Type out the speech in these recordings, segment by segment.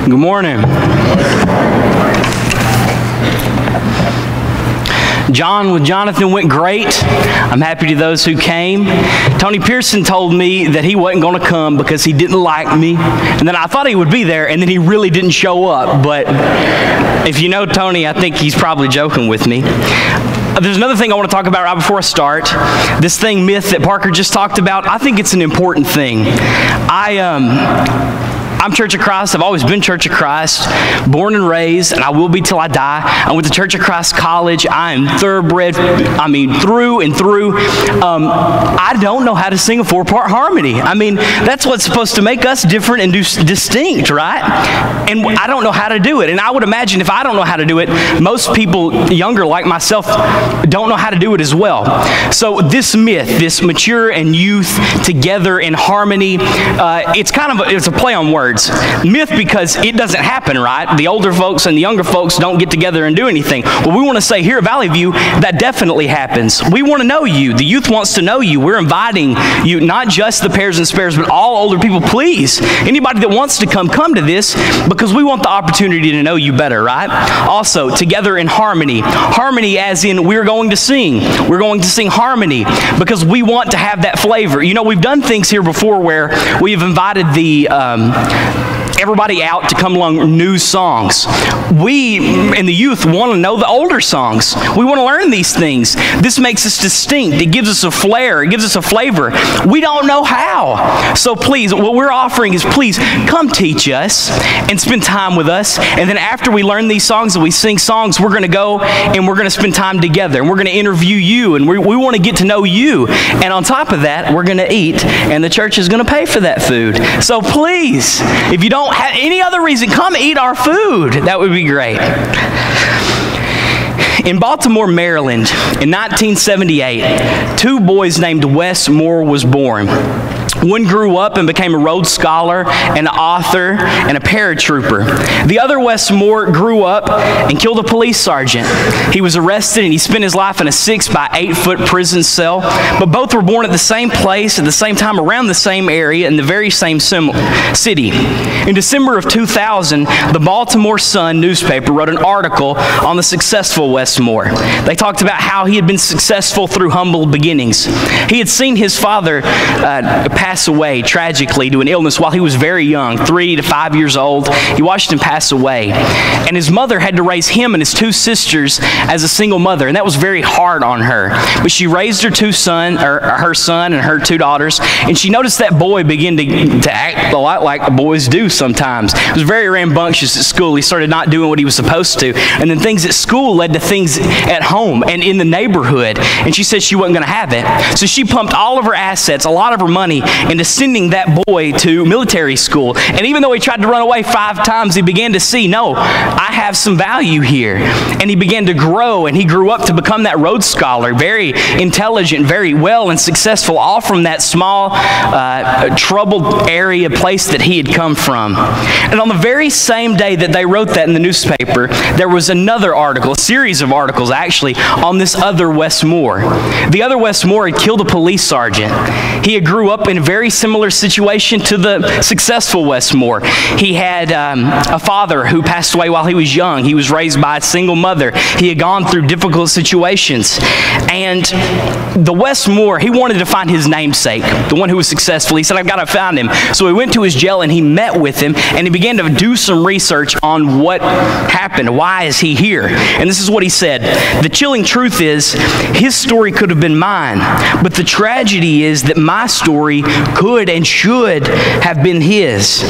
Good morning. John with Jonathan went great. I'm happy to those who came. Tony Pearson told me that he wasn't going to come because he didn't like me. And then I thought he would be there, and then he really didn't show up. But if you know Tony, I think he's probably joking with me. There's another thing I want to talk about right before I start. This myth that Parker just talked about, I think it's an important thing. I'm Church of Christ. I've always been Church of Christ, born and raised, and I will be till I die. I went to Church of Christ College. I am thoroughbred, through and through. I don't know how to sing a 4-part harmony. That's what's supposed to make us different and distinct, right? And I don't know how to do it. And I would imagine if I don't know how to do it, most people younger like myself don't know how to do it as well. So this myth, this mature and youth together in harmony, it's a play on words. Myth because it doesn't happen, right? The older folks and the younger folks don't get together and do anything. Well, we want to say here at Valley View, that definitely happens. We want to know you. The youth wants to know you. We're inviting you, not just the pairs and spares, but all older people. Please, anybody that wants to come to this, because we want the opportunity to know you better, right? Also, together in harmony. Harmony as in we're going to sing. We're going to sing harmony because we want to have that flavor. You know, we've done things here before where we've invited everybody out to come along new songs. We in the youth want to know the older songs. We want to learn these things. This makes us distinct. It gives us a flair. It gives us a flavor. We don't know how. So please, what we're offering is please come teach us and spend time with us. And then after we learn these songs and we sing songs, we're going to go and we're going to spend time together. And we're going to interview you. And we want to get to know you. And on top of that, we're going to eat. And the church is going to pay for that food. So please, if you don't have any other reason, come eat our food. That would be great. In Baltimore, Maryland, in 1978, 2 boys named Wes Moore was born. One grew up and became a Rhodes Scholar, an author, and a paratrooper. The other, Wes Moore, grew up and killed a police sergeant. He was arrested and he spent his life in a 6 by 8 foot prison cell. But both were born at the same place, at the same time, around the same area, in the very same city. In December of 2000, the Baltimore Sun newspaper wrote an article on the successful Wes Moore. They talked about how he had been successful through humble beginnings. He had seen his father pass away tragically to an illness while he was very young, 3 to 5 years old. He watched him pass away. And his mother had to raise him and his 2 sisters as a single mother, and that was very hard on her. But she raised her son and her 2 daughters, and she noticed that boy begin to act a lot like boys do sometimes. He was very rambunctious at school. He started not doing what he was supposed to. And then things at school led to things at home and in the neighborhood. And she said she wasn't going to have it. So she pumped all of her assets, a lot of her money, into sending that boy to military school. And even though he tried to run away 5 times, he began to see, no, I have some value here. And he began to grow, and he grew up to become that Rhodes Scholar, very intelligent, very well and successful, all from that small, troubled area place that he had come from. And on the very same day that they wrote that in the newspaper, there was another article, a series of articles actually, on this other Wes Moore. The other Wes Moore had killed a police sergeant. He had grew up in a very similar situation to the successful Wes Moore. He had a father who passed away while he was young. He was raised by a single mother. He had gone through difficult situations. And the Wes Moore, he wanted to find his namesake, the one who was successful. He said, I've got to find him. So he went to his jail and he met with him and he began to do some research on what happened. Why is he here? And this is what he said. The chilling truth is, his story could have been mine, but the tragedy is that my story could and should have been his.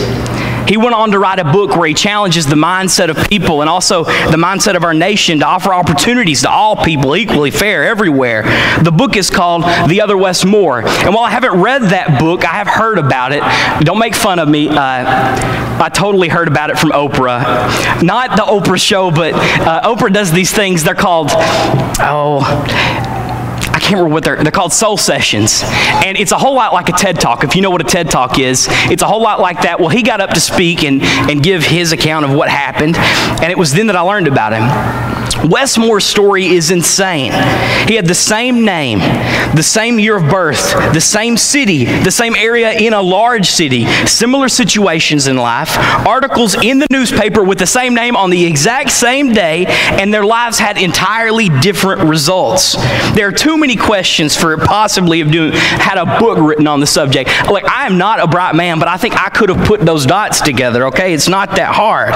He went on to write a book where he challenges the mindset of people and also the mindset of our nation to offer opportunities to all people, equally fair everywhere. The book is called The Other Wes Moore. And while I haven't read that book, I have heard about it. Don't make fun of me. I totally heard about it from Oprah. Not the Oprah show, but Oprah does these things. They're called, I can't remember what they're called, soul sessions. And it's a whole lot like a TED Talk. If you know what a TED Talk is, it's a whole lot like that. Well, he got up to speak and give his account of what happened. And it was then that I learned about him. Wes Moore's story is insane. He had the same name, the same year of birth, the same city, the same area in a large city, similar situations in life, articles in the newspaper with the same name on the exact same day, and their lives had entirely different results. There are too many questions for it possibly of had a book written on the subject. Like, I am not a bright man, but I think I could have put those dots together, okay? It's not that hard.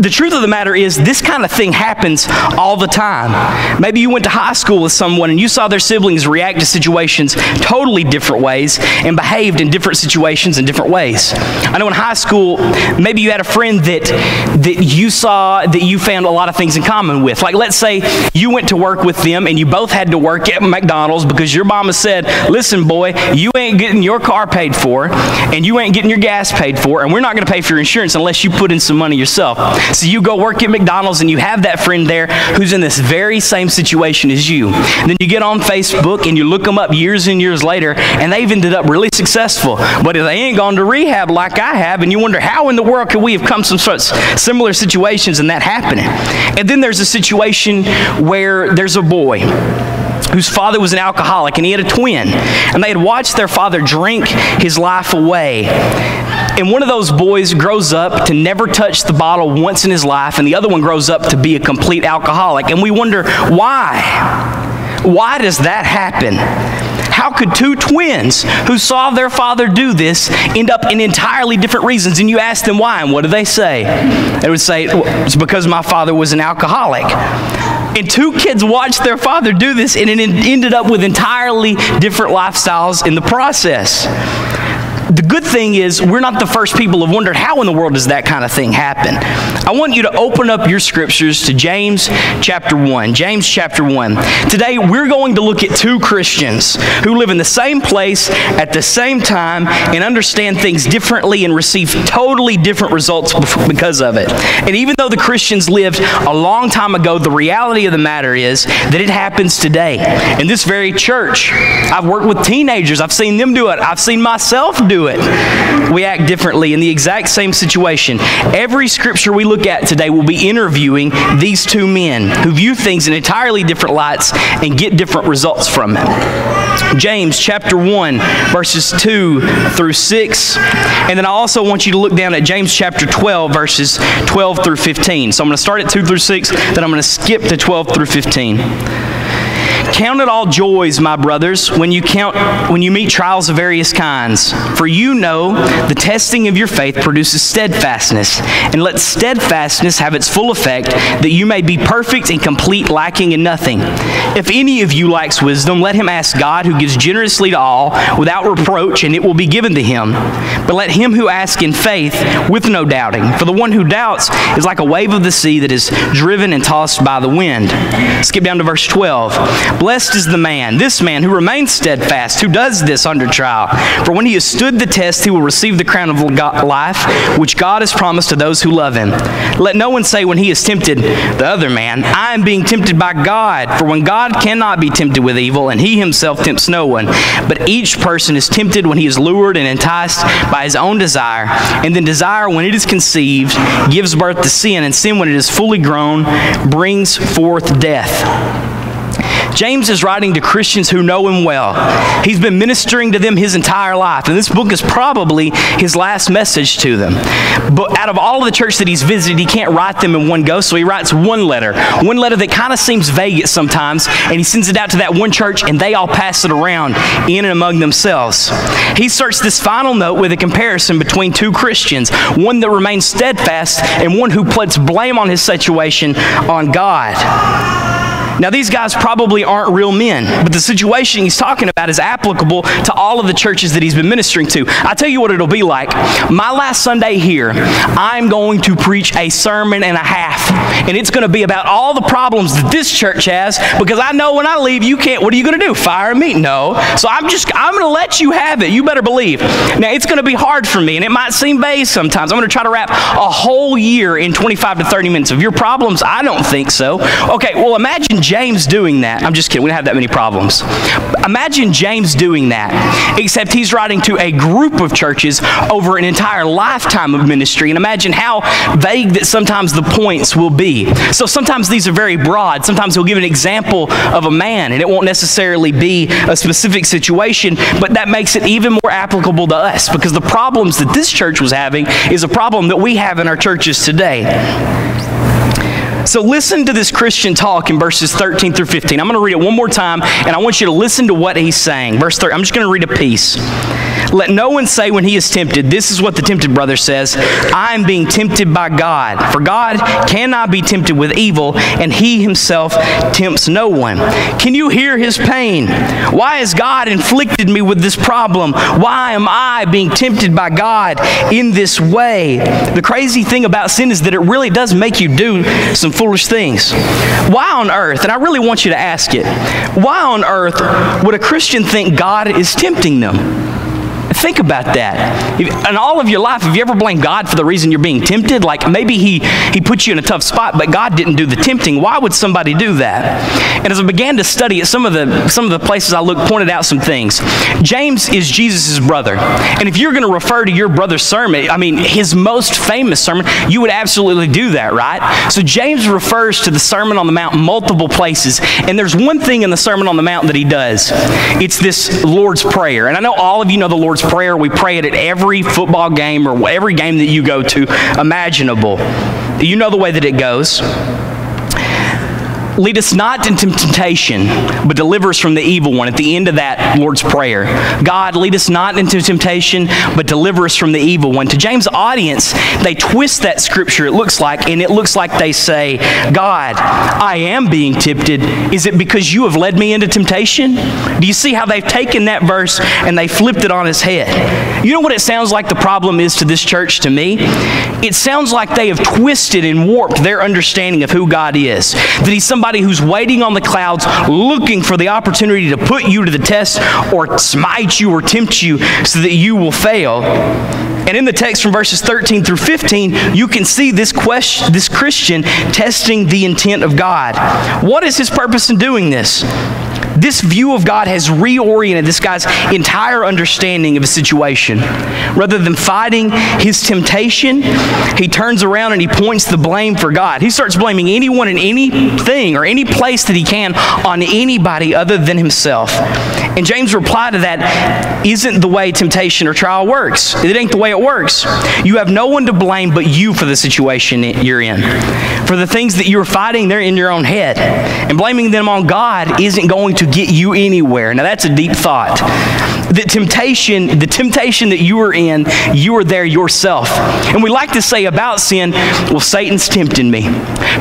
The truth of the matter is, this kind of thing happens all the time. Maybe you went to high school with someone and you saw their siblings react to situations totally different ways and behaved in different situations in different ways. I know in high school, maybe you had a friend that you saw that you found a lot of things in common with. Like, let's say you went to work with them and you both had to work at McDonald's because your mama said, listen, boy, you ain't getting your car paid for and you ain't getting your gas paid for, and we're not going to pay for your insurance unless you put in some money yourself. So you go work at McDonald's and you have that friend there who's in this very same situation as you. And then you get on Facebook and you look them up years and years later, and they've ended up really successful. But they ain't gone to rehab like I have, and you wonder, how in the world could we have come from such similar situations and that happening? And then there's a situation where there's a boy whose father was an alcoholic, and he had a twin, and they had watched their father drink his life away. And one of those boys grows up to never touch the bottle once in his life, and the other one grows up to be a complete alcoholic. And we wonder, why? Why does that happen? How could two twins who saw their father do this end up in entirely different reasons? And you ask them why, and what do they say? They would say, it's because my father was an alcoholic. And two kids watched their father do this, and it ended up with entirely different lifestyles in the process. The good thing is, we're not the first people who've wondered, how in the world does that kind of thing happen? I want you to open up your scriptures to James chapter 1. James chapter 1. Today, we're going to look at two Christians who live in the same place at the same time and understand things differently and receive totally different results because of it. And even though the Christians lived a long time ago, the reality of the matter is that it happens today. In this very church, I've worked with teenagers. I've seen them do it. I've seen myself do it. We act differently in the exact same situation. Every scripture we look at today will be interviewing these two men who view things in entirely different lights and get different results from it. James chapter 1, verses 2 through 6. And then I also want you to look down at James chapter 12, verses 12 through 15. So I'm going to start at 2 through 6, then I'm going to skip to 12 through 15. Count it all joys, my brothers, when you meet trials of various kinds. For you know the testing of your faith produces steadfastness. And let steadfastness have its full effect, that you may be perfect and complete, lacking in nothing. If any of you lacks wisdom, let him ask God, who gives generously to all, without reproach, and it will be given to him. But let him who asks in faith, with no doubting. For the one who doubts is like a wave of the sea that is driven and tossed by the wind. Skip down to verse 12. Blessed is the man, this man who remains steadfast, who does this under trial. For when he has stood the test, he will receive the crown of life, which God has promised to those who love him. Let no one say when he is tempted, the other man, I am being tempted by God. For when God cannot be tempted with evil, and he himself tempts no one. But each person is tempted when he is lured and enticed by his own desire. And then desire, when it is conceived, gives birth to sin. And sin, when it is fully grown, brings forth death. James is writing to Christians who know him well. He's been ministering to them his entire life, and this book is probably his last message to them. But out of all of the church that he's visited, he can't write them in one go, so he writes one letter that kind of seems vague at sometimes, and he sends it out to that one church, and they all pass it around in and among themselves. He starts this final note with a comparison between two Christians, one that remains steadfast and one who puts blame on his situation on God. Now, these guys probably aren't real men, but the situation he's talking about is applicable to all of the churches that he's been ministering to. I tell you what it'll be like. My last Sunday here, I'm going to preach a sermon and a half, and it's going to be about all the problems that this church has, because I know when I leave, you can't, what are you going to do, fire me? No. So I'm going to let you have it. You better believe. Now, it's going to be hard for me, and it might seem vague sometimes. I'm going to try to wrap a whole year in 25 to 30 minutes. Of your problems? I don't think so. Okay, well, imagine James doing that. I'm just kidding. We don't have that many problems. Imagine James doing that, except he's writing to a group of churches over an entire lifetime of ministry. And imagine how vague that sometimes the points will be. So sometimes these are very broad. Sometimes he'll give an example of a man, and it won't necessarily be a specific situation, but that makes it even more applicable to us, because the problems that this church was having is a problem that we have in our churches today. So listen to this Christian talk in verses 13 through 15. I'm going to read it one more time, and I want you to listen to what he's saying. Verse 13, I'm just going to read a piece. Let no one say when he is tempted, this is what the tempted brother says, I am being tempted by God. For God cannot be tempted with evil, and he himself tempts no one. Can you hear his pain? Why has God inflicted me with this problem? Why am I being tempted by God in this way? The crazy thing about sin is that it really does make you do some foolish things. Why on earth, and I really want you to ask it, why on earth would a Christian think God is tempting them? Think about that. In all of your life, have you ever blamed God for the reason you're being tempted? Like maybe he put you in a tough spot, but God didn't do the tempting. Why would somebody do that? And as I began to study it, some of the places I looked pointed out some things. James is Jesus' brother. And if you're going to refer to your brother's sermon, I mean, his most famous sermon, you would absolutely do that, right? So James refers to the Sermon on the Mount multiple places. And there's one thing in the Sermon on the Mount that he does. It's this Lord's Prayer. And I know all of you know the Lord's Prayer. We pray it at every football game or every game that you go to imaginable. You know the way that it goes. Lead us not into temptation, but deliver us from the evil one. At the end of that Lord's Prayer, God, lead us not into temptation, but deliver us from the evil one. To James' audience, they twist that scripture, it looks like, and it looks like they say, God, I am being tempted. Is it because you have led me into temptation? Do you see how they've taken that verse and they flipped it on its head? You know what it sounds like the problem is to this church to me? It sounds like they have twisted and warped their understanding of who God is. That he's somebody who's waiting on the clouds, looking for the opportunity to put you to the test or smite you or tempt you so that you will fail. And in the text from verses 13 through 15, you can see this Christian testing the intent of God. What is his purpose in doing this? This view of God has reoriented this guy's entire understanding of a situation. Rather than fighting his temptation, he turns around and he points the blame for God. He starts blaming anyone and anything or any place that he can on anybody other than himself. And James' reply to that isn't the way temptation or trial works. It ain't the way it works. You have no one to blame but you for the situation you're in. For the things that you're fighting, they're in your own head. And blaming them on God isn't going to get you anywhere. Now that's a deep thought. The temptation that you are in, you are there yourself. And we like to say about sin, well, Satan's tempting me.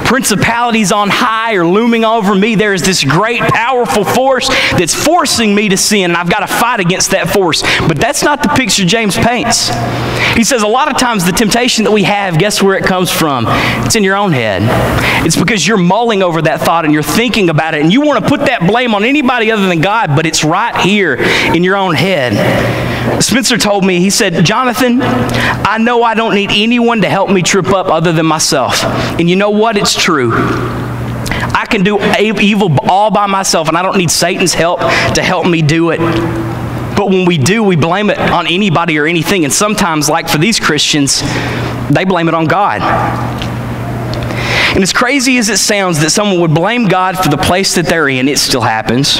Principalities on high are looming over me. There is this great, powerful force that's forcing me to sin, and I've got to fight against that force. But that's not the picture James paints. He says a lot of times the temptation that we have, guess where it comes from? It's in your own head. It's because you're mulling over that thought and you're thinking about it, and you want to put that blame on anybody other than God, but it's right here in your own head. Spencer told me, he said, Jonathan, I know I don't need anyone to help me trip up other than myself. And you know what? It's true. I can do evil all by myself, and I don't need Satan's help to help me do it. But when we do, we blame it on anybody or anything. And sometimes, like for these Christians, they blame it on God. And as crazy as it sounds that someone would blame God for the place that they're in, it still happens.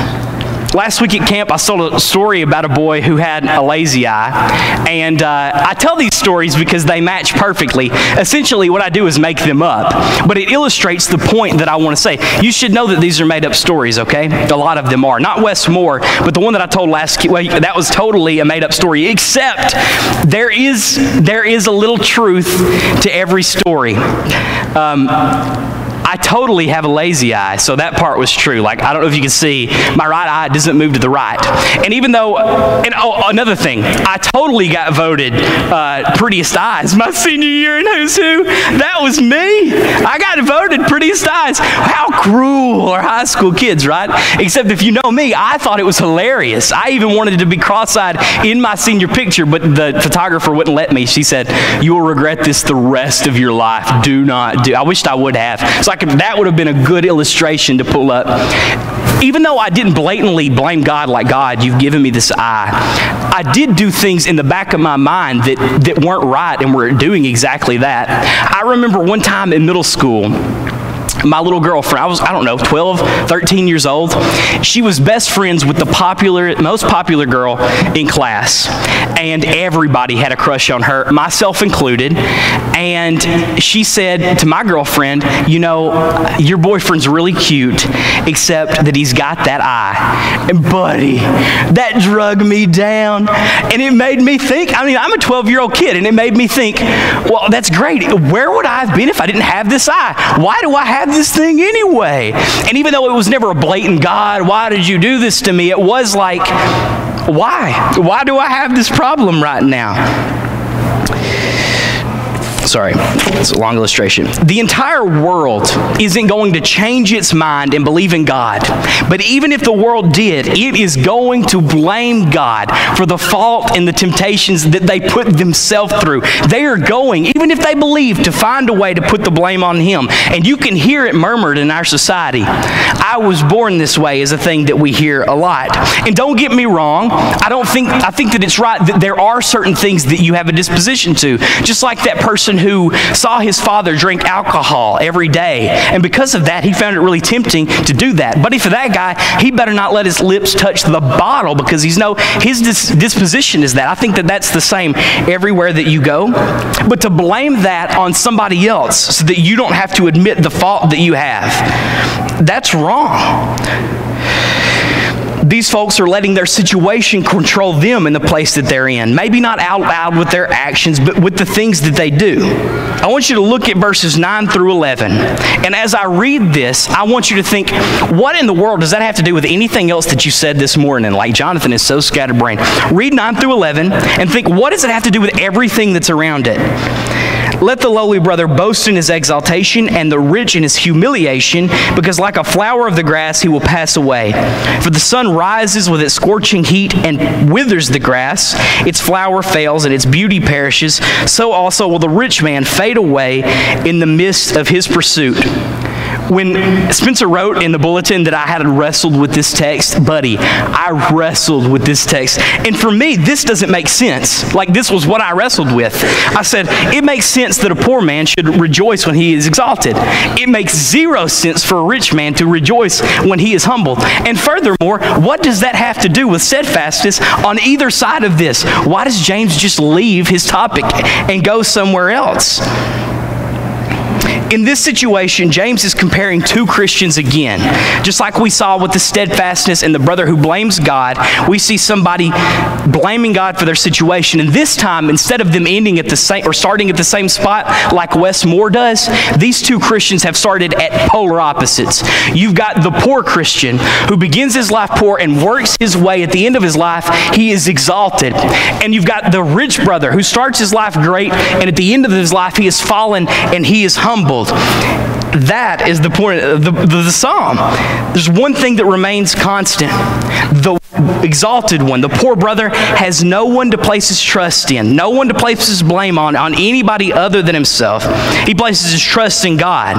Last week at camp, I told a story about a boy who had a lazy eye. And I tell these stories because they match perfectly. Essentially, what I do is make them up. But it illustrates the point that I want to say. You should know that these are made up stories, okay? A lot of them are. Not Wes Moore, but the one that I told last week, well, that was totally a made up story. Except there is a little truth to every story. I totally have a lazy eye, so that part was true. Like, I don't know if you can see, my right eye doesn't move to the right. And even though, another thing, I totally got voted prettiest eyes my senior year in Who's Who. That was me. I got voted prettiest eyes. How cruel are high school kids, right? Except if you know me, I thought it was hilarious. I even wanted to be cross-eyed in my senior picture, but the photographer wouldn't let me. She said, you will regret this the rest of your life. Do not do. I wished I would have. So I that would have been a good illustration to pull up. Even though I didn't blatantly blame God like, God, you've given me this eye, I did do things in the back of my mind that weren't right and were doing exactly that. I remember one time in middle school, my little girlfriend, I was, 12, 13 years old. She was best friends with the most popular girl in class. And everybody had a crush on her, myself included. And she said to my girlfriend, you know, your boyfriend's really cute, except that he's got that eye. And buddy, that drug me down. And it made me think, I'm a 12-year-old kid, and it made me think, well, that's great. Where would I have been if I didn't have this eye? Why do I have this thing anyway? And even though it was never a blatant, God, why did you do this to me? It was like, why? Why do I have this problem right now? Sorry, it's a long illustration. The entire world isn't going to change its mind and believe in God. But even if the world did, it is going to blame God for the fault and the temptations that they put themselves through. They are going, even if they believe, to find a way to put the blame on Him. And you can hear it murmured in our society. I was born this way is a thing that we hear a lot. And don't get me wrong, I think that it's right that there are certain things that you have a disposition to. Just like that person who saw his father drink alcohol every day, and because of that, he found it really tempting to do that. But for that guy, he better not let his lips touch the bottle, because his disposition is that. I think that that's the same everywhere that you go. But to blame that on somebody else so that you don't have to admit the fault that you have, that's wrong. These folks are letting their situation control them in the place that they're in. Maybe not out loud with their actions, but with the things that they do. I want you to look at verses 9 through 11. And as I read this, I want you to think, what in the world does that have to do with anything else that you said this morning? Like Jonathan is so scatterbrained. Read 9 through 11 and think, what does it have to do with everything that's around it? Let the lowly brother boast in his exaltation, and the rich in his humiliation, because like a flower of the grass he will pass away. For the sun rises with its scorching heat and withers the grass. Its flower fails and its beauty perishes. So also will the rich man fade away in the midst of his pursuit. When Spencer wrote in the bulletin that I had wrestled with this text, buddy, I wrestled with this text. And for me, this doesn't make sense. Like, this was what I wrestled with. I said, it makes sense that a poor man should rejoice when he is exalted. It makes zero sense for a rich man to rejoice when he is humbled. And furthermore, what does that have to do with steadfastness on either side of this? Why does James just leave his topic and go somewhere else? In this situation, James is comparing two Christians again. Just like we saw with the steadfastness and the brother who blames God, we see somebody blaming God for their situation. And this time, instead of them ending at the same or starting at the same spot like Wes Moore does, these two Christians have started at polar opposites. You've got the poor Christian who begins his life poor and works his way. At the end of his life, he is exalted. And you've got the rich brother who starts his life great, and at the end of his life, he has fallen and he is humbled. That is the point of the psalm. There's one thing that remains constant. The exalted one, the poor brother, has no one to place his trust in, no one to place his blame on anybody other than himself. He places his trust in God.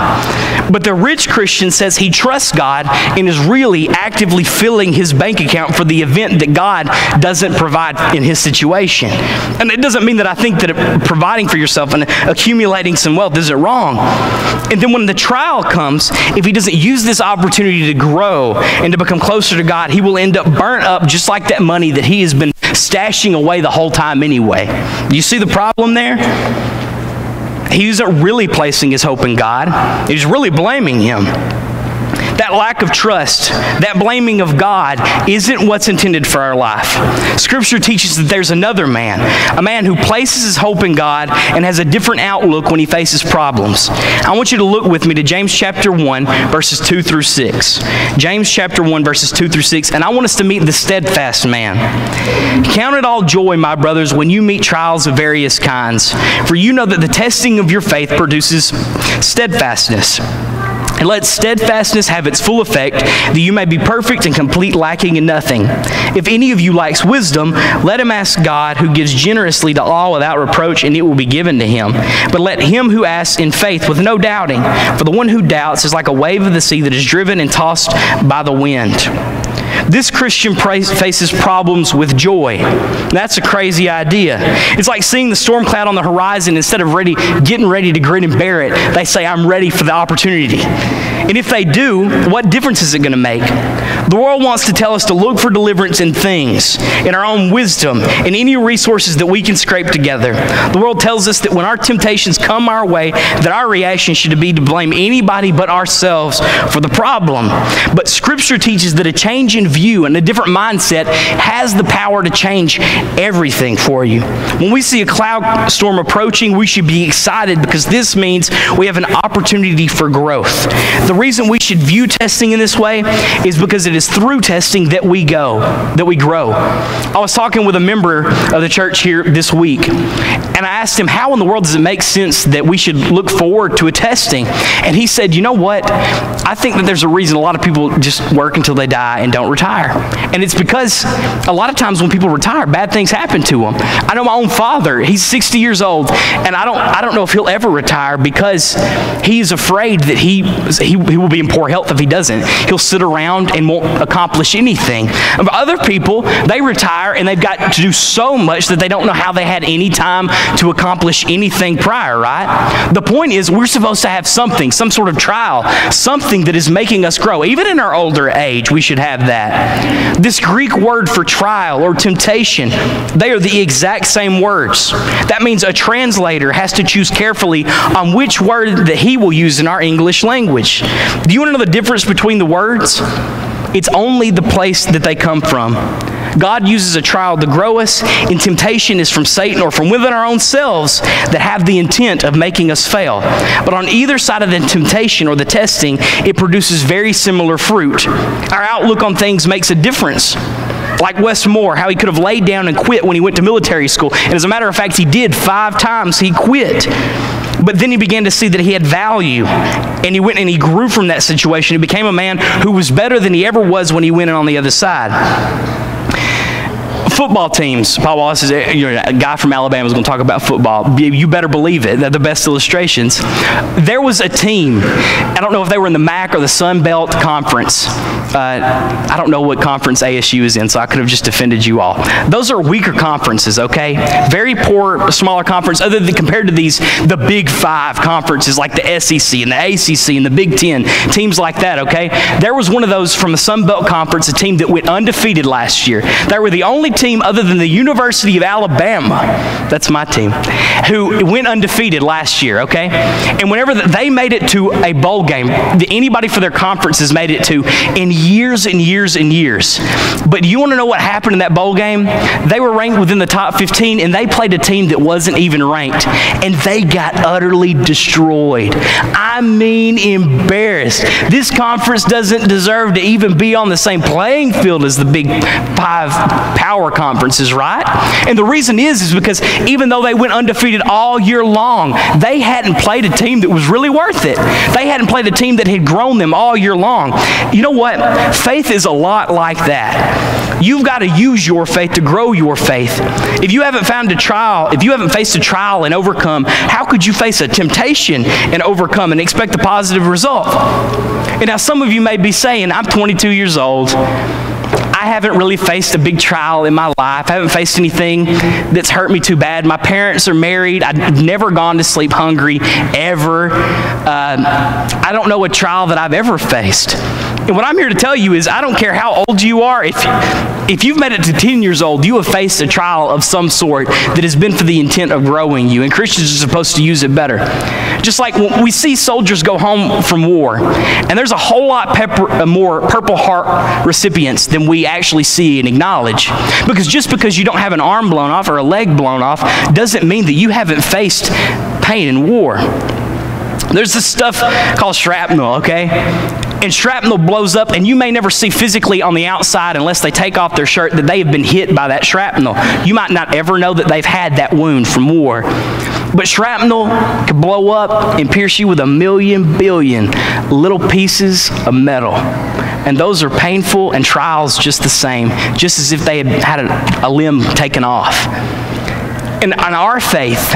But the rich Christian says he trusts God and is really actively filling his bank account for the event that God doesn't provide in his situation. And it doesn't mean that I think that providing for yourself and accumulating some wealth isn't wrong. And then when the trial comes, if he doesn't use this opportunity to grow and to become closer to God, he will end up burnt up just like that money that he has been stashing away the whole time anyway. Do you see the problem there? He isn't really placing his hope in God. He's really blaming him. That lack of trust, that blaming of God, isn't what's intended for our life. Scripture teaches that there's another man, a man who places his hope in God and has a different outlook when he faces problems. I want you to look with me to James chapter 1, verses 2 through 6. James chapter 1, verses 2 through 6, and I want us to meet the steadfast man. Count it all joy, my brothers, when you meet trials of various kinds, for you know that the testing of your faith produces steadfastness. And let steadfastness have its full effect, that you may be perfect and complete, lacking in nothing. If any of you lacks wisdom, let him ask God, who gives generously to all without reproach, and it will be given to him. But let him who asks in faith with no doubting, for the one who doubts is like a wave of the sea that is driven and tossed by the wind. This Christian faces problems with joy. That's a crazy idea. It's like seeing the storm cloud on the horizon. Instead of getting ready to grin and bear it, they say, I'm ready for the opportunity. And if they do, what difference is it going to make? The world wants to tell us to look for deliverance in things, in our own wisdom, in any resources that we can scrape together. The world tells us that when our temptations come our way, that our reaction should be to blame anybody but ourselves for the problem. But Scripture teaches that a change in view and a different mindset has the power to change everything for you. When we see a cloud storm approaching, we should be excited because this means we have an opportunity for growth. The reason we should view testing in this way is because it is through testing that we grow. I was talking with a member of the church here this week, and I asked him, how in the world does it make sense that we should look forward to a testing? And he said, you know what? I think that there's a reason a lot of people just work until they die and don't retire. And it's because a lot of times when people retire, bad things happen to them. I know my own father, he's 60 years old, and I don't know if he'll ever retire because he's afraid that he will be in poor health if he doesn't. He'll sit around and won't accomplish anything. But other people, they retire and they've got to do so much that they don't know how they had any time to accomplish anything prior, right? The point is we're supposed to have something, some sort of trial, something that is making us grow. Even in our older age, we should have that. This Greek word for trial or temptation, they are the exact same words. That means a translator has to choose carefully on which word that he will use in our English language. Do you want to know the difference between the words? It's only the place that they come from. God uses a trial to grow us, and temptation is from Satan or from within our own selves that have the intent of making us fail. But on either side of the temptation or the testing, it produces very similar fruit. Our outlook on things makes a difference. Like Wes Moore, how he could have laid down and quit when he went to military school. And as a matter of fact, he did 5 times. He quit. But then he began to see that he had value, and he went and he grew from that situation. He became a man who was better than he ever was when he went in on the other side. Football teams, Paul Wallace is a guy from Alabama is going to talk about football. You better believe it. They're the best illustrations. There was a team, I don't know if they were in the MAC or the Sun Belt Conference. I don't know what conference ASU is in, so I could have just offended you all. Those are weaker conferences, okay? Very poor, smaller conference, other than compared to the Big 5 conferences like the SEC and the ACC and the Big 10, teams like that, okay? There was one of those from the Sun Belt Conference, a team that went undefeated last year. They were the only team other than the University of Alabama, that's my team, who went undefeated last year, okay? And whenever they made it to a bowl game that anybody for their conference has made it to in years and years and years. But you want to know what happened in that bowl game? They were ranked within the top 15, and they played a team that wasn't even ranked, and they got utterly destroyed. I mean, embarrassed. This conference doesn't deserve to even be on the same playing field as the Big 5 power conferences, right? And the reason is because even though they went undefeated all year long, they hadn't played a team that was really worth it. They hadn't played a team that had grown them all year long. You know what? Faith is a lot like that. You've got to use your faith to grow your faith. If you haven't found a trial, if you haven't faced a trial and overcome, how could you face a temptation and overcome and expect a positive result? And now some of you may be saying, I'm 22 years old. I haven't really faced a big trial in my life. I haven't faced anything that's hurt me too bad. My parents are married. I've never gone to sleep hungry, ever. I don't know a trial that I've ever faced. And what I'm here to tell you is I don't care how old you are. If you've made it to 10 years old, you have faced a trial of some sort that has been for the intent of growing you. And Christians are supposed to use it better. Just like when we see soldiers go home from war, and there's a whole lot more Purple Heart recipients than we actually see and acknowledge. Because just because you don't have an arm blown off or a leg blown off doesn't mean that you haven't faced pain in war. There's this stuff called shrapnel, okay? And shrapnel blows up, and you may never see physically on the outside unless they take off their shirt that they have been hit by that shrapnel. You might not ever know that they've had that wound from war. But shrapnel can blow up and pierce you with a million billion little pieces of metal. And those are painful and trials just the same, just as if they had a limb taken off. And on our faith,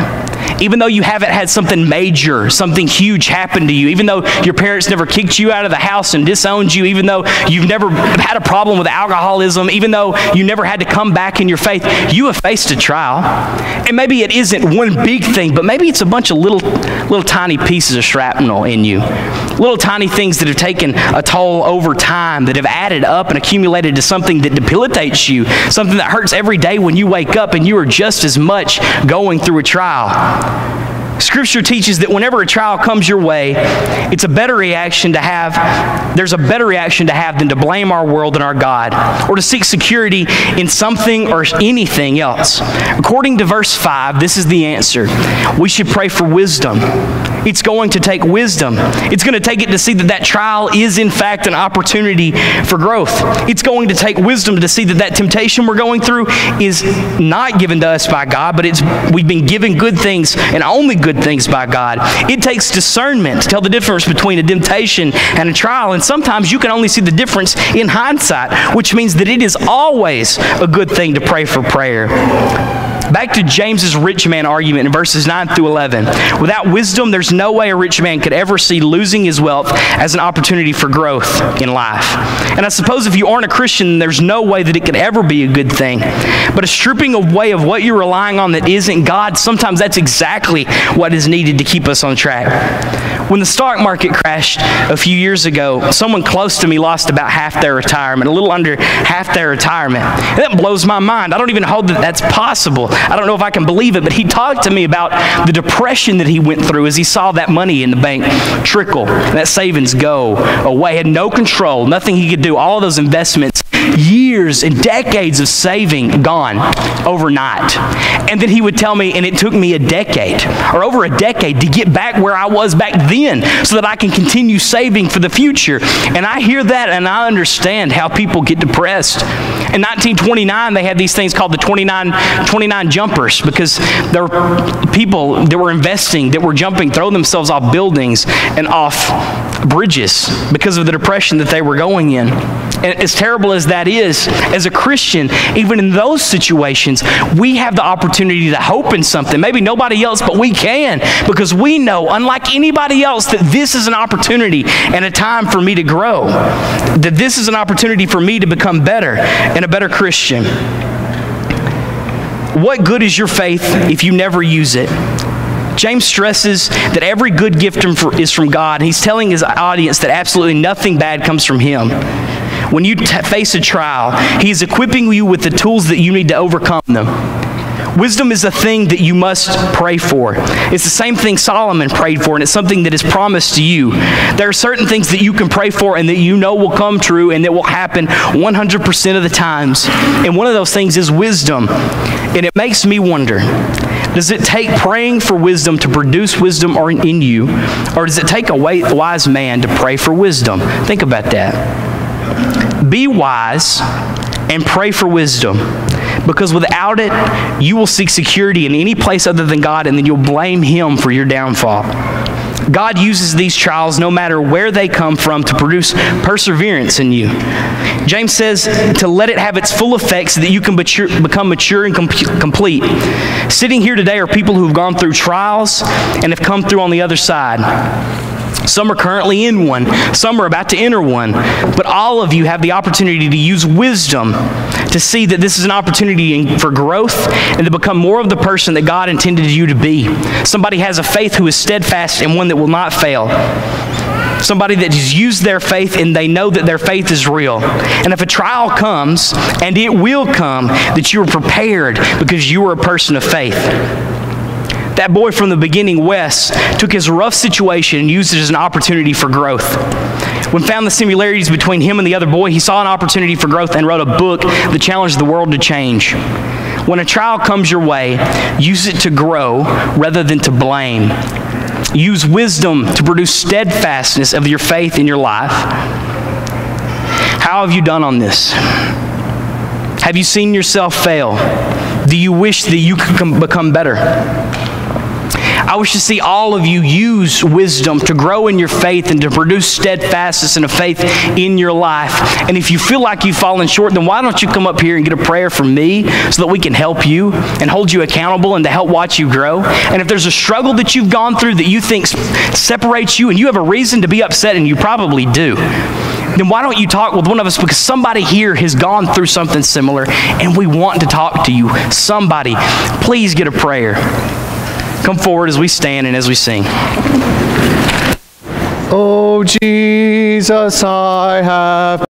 even though you haven't had something major, something huge happen to you, even though your parents never kicked you out of the house and disowned you, even though you've never had a problem with alcoholism, even though you never had to come back in your faith, you have faced a trial. And maybe it isn't one big thing, but maybe it's a bunch of little tiny pieces of shrapnel in you. Little tiny things that have taken a toll over time, that have added up and accumulated to something that debilitates you, something that hurts every day when you wake up and you are just as much going through a trial. Scripture teaches that whenever a trial comes your way, it's a better reaction to have, there's a better reaction to have than to blame our world and our God, or to seek security in something or anything else. According to verse 5, this is the answer. We should pray for wisdom. It's going to take wisdom. It's going to take it to see that that trial is in fact an opportunity for growth. It's going to take wisdom to see that that temptation we're going through is not given to us by God, but we've been given good things and only good things by God. It takes discernment to tell the difference between a temptation and a trial, and sometimes you can only see the difference in hindsight, which means that it is always a good thing to pray for prayer. Back to James's rich man argument in verses 9 through 11. Without wisdom, there's no way a rich man could ever see losing his wealth as an opportunity for growth in life. And I suppose if you aren't a Christian, there's no way that it could ever be a good thing. But a stripping away of what you're relying on that isn't God, sometimes that's exactly what is needed to keep us on track. When the stock market crashed a few years ago, someone close to me lost about half their retirement, a little under half their retirement. And that blows my mind. I don't even hold that that's possible. I don't know if I can believe it, but he talked to me about the depression that he went through as he saw that money in the bank trickle, that savings go away, had no control, nothing he could do, all of those investments, years and decades of saving gone overnight. And then he would tell me, and it took me a decade, or over a decade, to get back where I was back then so that I can continue saving for the future. And I hear that and I understand how people get depressed. In 1929, they had these things called the 29 jumpers, because there were people that were investing, that were jumping, throwing themselves off buildings and off bridges because of the depression that they were going in. And as terrible as that is, as a Christian, even in those situations, we have the opportunity to hope in something. Maybe nobody else, but we can, because we know, unlike anybody else, that this is an opportunity and a time for me to grow, that this is an opportunity for me to become better and a better Christian. What good is your faith if you never use it? James stresses that every good gift is from God. He's telling his audience that absolutely nothing bad comes from him. When you face a trial, he's equipping you with the tools that you need to overcome them. Wisdom is a thing that you must pray for. It's the same thing Solomon prayed for, and it's something that is promised to you. There are certain things that you can pray for and that you know will come true and that will happen 100% of the times. And one of those things is wisdom. And it makes me wonder, does it take praying for wisdom to produce wisdom in you, or does it take a wise man to pray for wisdom? Think about that. Be wise and pray for wisdom, because without it, you will seek security in any place other than God, and then you'll blame Him for your downfall. God uses these trials, no matter where they come from, to produce perseverance in you. James says to let it have its full effect so that you can become mature and complete. Sitting here today are people who have gone through trials and have come through on the other side. Some are currently in one. Some are about to enter one. But all of you have the opportunity to use wisdom to see that this is an opportunity for growth and to become more of the person that God intended you to be. Somebody has a faith who is steadfast and one that will not fail. Somebody that has used their faith and they know that their faith is real. And if a trial comes, and it will come, that you are prepared because you are a person of faith. That boy from the beginning, Wes, took his rough situation and used it as an opportunity for growth. When found the similarities between him and the other boy, he saw an opportunity for growth and wrote a book that challenged the world to change. When a trial comes your way, use it to grow rather than to blame. Use wisdom to produce steadfastness of your faith in your life. How have you done on this? Have you seen yourself fail? Do you wish that you could become better? I wish to see all of you use wisdom to grow in your faith and to produce steadfastness and a faith in your life. And if you feel like you've fallen short, then why don't you come up here and get a prayer from me so that we can help you and hold you accountable and to help watch you grow. And if there's a struggle that you've gone through that you think separates you and you have a reason to be upset, and you probably do, then why don't you talk with one of us, because somebody here has gone through something similar and we want to talk to you. Somebody, please get a prayer. Come forward as we stand and as we sing. Oh, Jesus, I have